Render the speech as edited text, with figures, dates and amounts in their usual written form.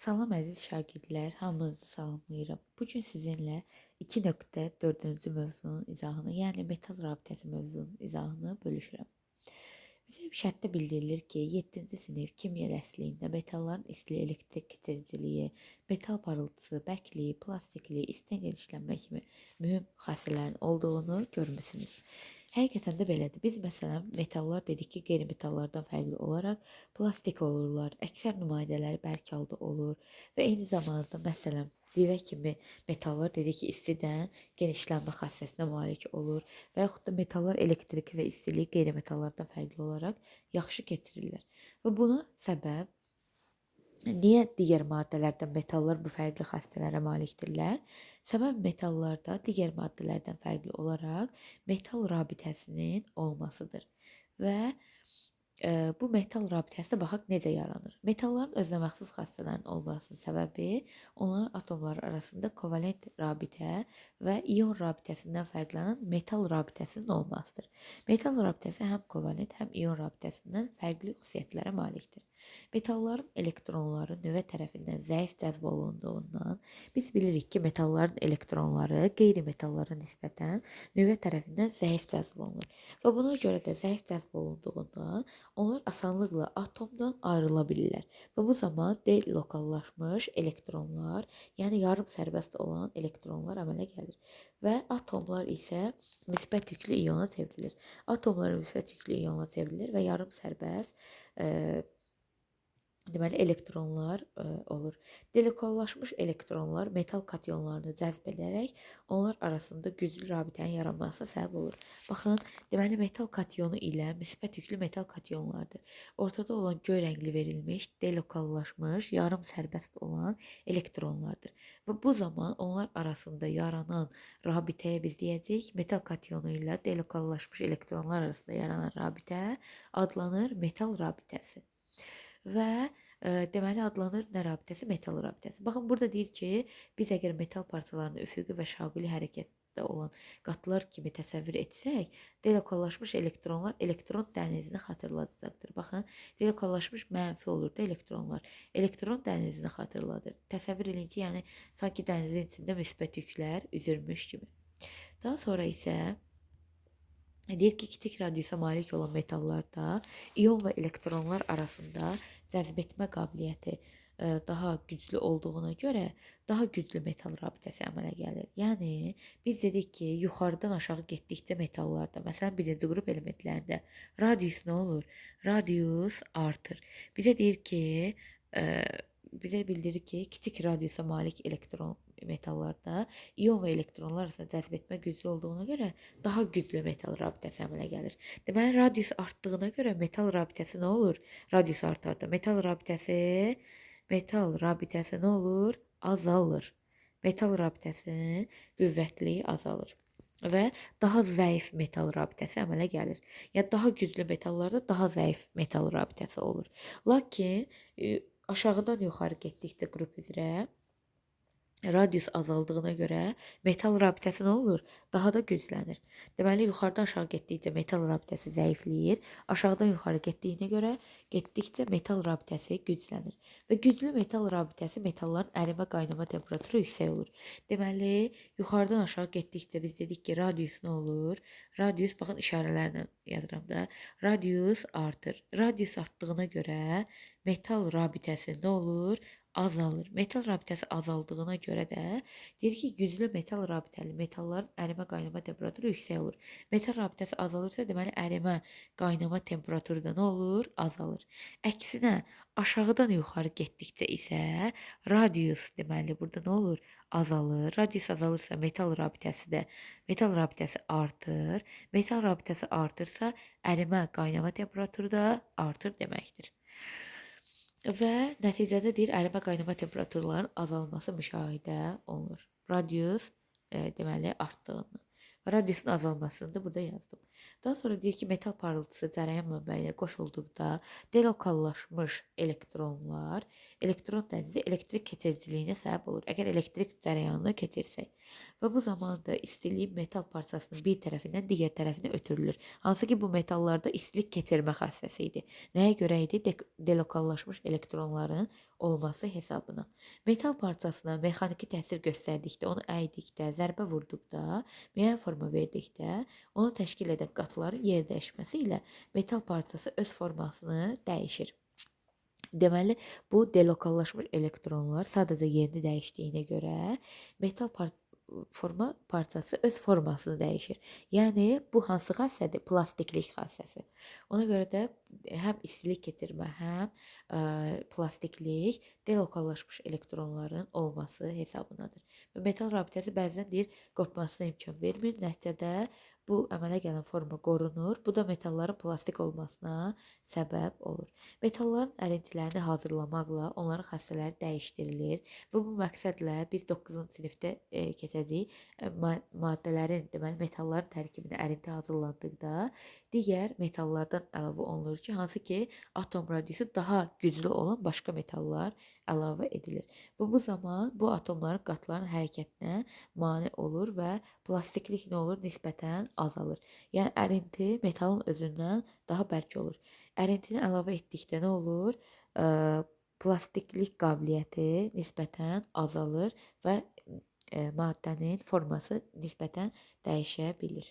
Salam əziz şagirdlər, hamınızı salamlayıram. Bu gün sizinlə 2.4-cü mövzunun izahını, yəni metal rabitəsi mövzunun izahını bölüşürəm. Bizə şərtdə bildirilir ki, 7-ci sinif kimya dərsliyində metalların istilik elektrik keçiriciliyi, metal parıltısı, bərkliyi, plastikliyi, istin genişlənmə kimi mühüm xassələrin olduğunu görmüsünüz. Həqiqətən də belədir. Biz məsələn metallar dedik ki, qeyri-metallardan fərqli olaraq plastik olurlar, əksər nümayəndələri bərk halda olur və eyni zamanda məsələn civə kimi metallar dedik ki, istidən genişlənmə xassəsinə malik olur və yaxud da metallar elektriki və istiliyi qeyri-metallardan fərqli olaraq yaxşı keçirirlər. Və buna səbəb niyə digər maddələrdən metallar bu fərqli xassələrə malikdirlər? Səbəb metallarda digər maddələrdən fərqli olaraq metal rabitəsinin olmasıdır. Və bu metal rabitəsi baxaq necə yaranır. Metalların özünəməxsus xassələrinin olmasının səbəbi onların atomları arasında kovalent rabitə və ion rabitəsindən fərqlənən metal rabitəsinin olmasıdır. Metal rabitəsi həm kovalent, həm ion rabitəsindən fərqli xüsusiyyətlərə malikdir. Metalların elektronları nüvə tərəfindən zəif cəzb olunduğundan biz bilirik ki, metalların elektronları qeyri-metallara nisbətən nüvə tərəfindən zəif cəzb olunur. Və buna görə də zəif cəzb olunduğundan onlar asanlıqla atomdan ayrıla bilirlər. Və bu zaman delokallaşmış elektronlar, yəni yarım sərbəst olan elektronlar əmələ gəlir. Və atomlar isə müsbət yüklü iona çevrilir. Atomlar müsbət yüklü iona çevrilir və yarım sərbəst deməli elektronlar olur. Delokallaşmış elektronlar metal kationlarını cəzb edərək onlar arasında güclü rabitənin yaranmasına səbəb olur. Baxın, deməli metal kationu ilə müsbət yüklü metal kationlardır. Ortada olan göy rəngli verilmiş delokallaşmış, yarım sərbəst olan elektronlardır. Və bu zaman onlar arasında yaranan rabitəyə biz deyəcəyik metal kationu ilə delokallaşmış elektronlar arasında yaranan rabitə adlanır metal rabitəsi. Və deməli adlanır nə rabitəsi? Metal rabitəsi. Baxın, burada deyir ki, biz əgər metal parçalarını üfüqi və şaquli hərəkətdə olan qatlar kimi təsəvvür etsək, delokallaşmış elektronlar elektron dənizini xatırladacaqdır. Baxın, delokallaşmış mənfi olur da elektronlar. Elektron dənizini xatırladır. Təsəvvür edin ki, yəni sanki dənizin içində müsbət yüklər üzürmüş kimi. Daha sonra isə deyir ki, kiçik radiusa malik olan metallarda ion və elektronlar arasında cəzb etmə qabiliyyəti daha güclü olduğuna görə daha güclü metal rabitəsi əmələ gəlir. Yəni biz dedik ki, yuxarıdan aşağı getdikcə metallarda, məsələn birinci qrup elementlərində radius nə olur? Radius artır. Bizə deyir ki, bizə bildirir ki, kiçik radiusa malik elektron metallarda ion və elektronlar arasında cəzb etmə güclü olduğuna görə daha güclü metal rabitəsi əmələ gəlir. Deməli, radius artdığına görə metal rabitəsi nə olur? Radius artarda metal rabitəsi nə olur? Azalır. Metal rabitəsinin qüvvətliyi azalır və daha zəif metal rabitəsi əmələ gəlir. Yəni daha güclü metallarda daha zəif metal rabitəsi olur. Lakin aşağıdan yuxarı getdikcə qrup üzrə radius azaldığına görə metal rabitəsi nə olur? Daha da güclənir. Deməli, yuxarıdan aşağı getdikcə metal rabitəsi zəifləyir, aşağıdan yuxarı getdikcə metal rabitəsi güclənir. Və güclü metal rabitəsi metalların ərimə qaynama temperaturu yüksək olur. Deməli, yuxarıdan aşağı getdikcə biz dedik ki, radius nə olur? Radius, baxın işarələrlə yazıram da, radius artır. Radius artdığına görə metal rabitəsi nə olur? Azalır. Metal rabitəsi azaldığına görə də deyir ki, güclü metal rabitəli metalların ərimə qaynama temperaturu yüksək olur. Metal rabitəsi azalırsa, deməli ərimə qaynama temperaturu da nə olur? Azalır. Əksinə, aşağıdan yuxarı getdikcə isə radius deməli burada nə olur? Azalır. Radius azalırsa metal rabitəsi artır. Metal rabitəsi artırsa ərimə qaynama temperaturu da artır deməkdir. Və nəticədə deyir, ərimə qaynama temperaturlarının azalması müşahidə olunur. Radius deməli artdığını və radiusun azalmasını da burada yazdım. Daha sonra deyir ki, metal parıltısı cərəyan mənbəyinə qoşulduqda delokallaşmış elektron dəhlizi elektrik keçiriciliyinə səbəb olur. Əgər elektrik cərəyanını keçirsək və bu zamanda istilik metal parçasının bir tərəfindən digər tərəfinə ötürülür. Hansı ki, bu metallarda istilik keçirmə xassəsi idi. Nəyə görə idi? Delokallaşmış elektronların olması hesabına. Metal parçasına mexaniki təsir göstərdikdə, onu əydikdə, zərbə vurduqda, müəyyən forma verdikdə, onu təşkil edən qatların yer dəyişməsi ilə metal parçası öz formasını dəyişir. Deməli, bu delokallaşmış elektronlar sadəcə yerini dəyişdiyinə görə metal forma parçası öz formasını dəyişir. Yəni bu hansı xassədir? Plastiklik xassəsi. Ona görə də həm istilik keçirmə, həm plastiklik delokallaşmış elektronların olması hesabınadır. Və metal rabitəsi bəzən deyir qopmasına imkan vermir. Nəticədə bu əmələ gələn forma qorunur. Bu da metalların plastik olmasına səbəb olur. Metalların ərintilərini hazırlamaqla onların xassələri dəyişdirilir və bu məqsədlə biz 9-cu sinifdə keçəcəyik maddələrin, deməli metalların tərkibinə ərinti hazırlandıqda digər metallardan əlavə olunur ki, hansı ki atom radiusu daha güclü olan başqa metallar əlavə edilir. Və bu zaman bu atomların qatların hərəkətinə mane olur və plastiklik nə olur? Nisbətən azalır. Yəni ərinti metalın özündən daha bərk olur. Ərintini əlavə etdikdə nə olur? Plastiklik qabiliyyəti nisbətən azalır və maddənin forması nisbətən dəyişə bilir.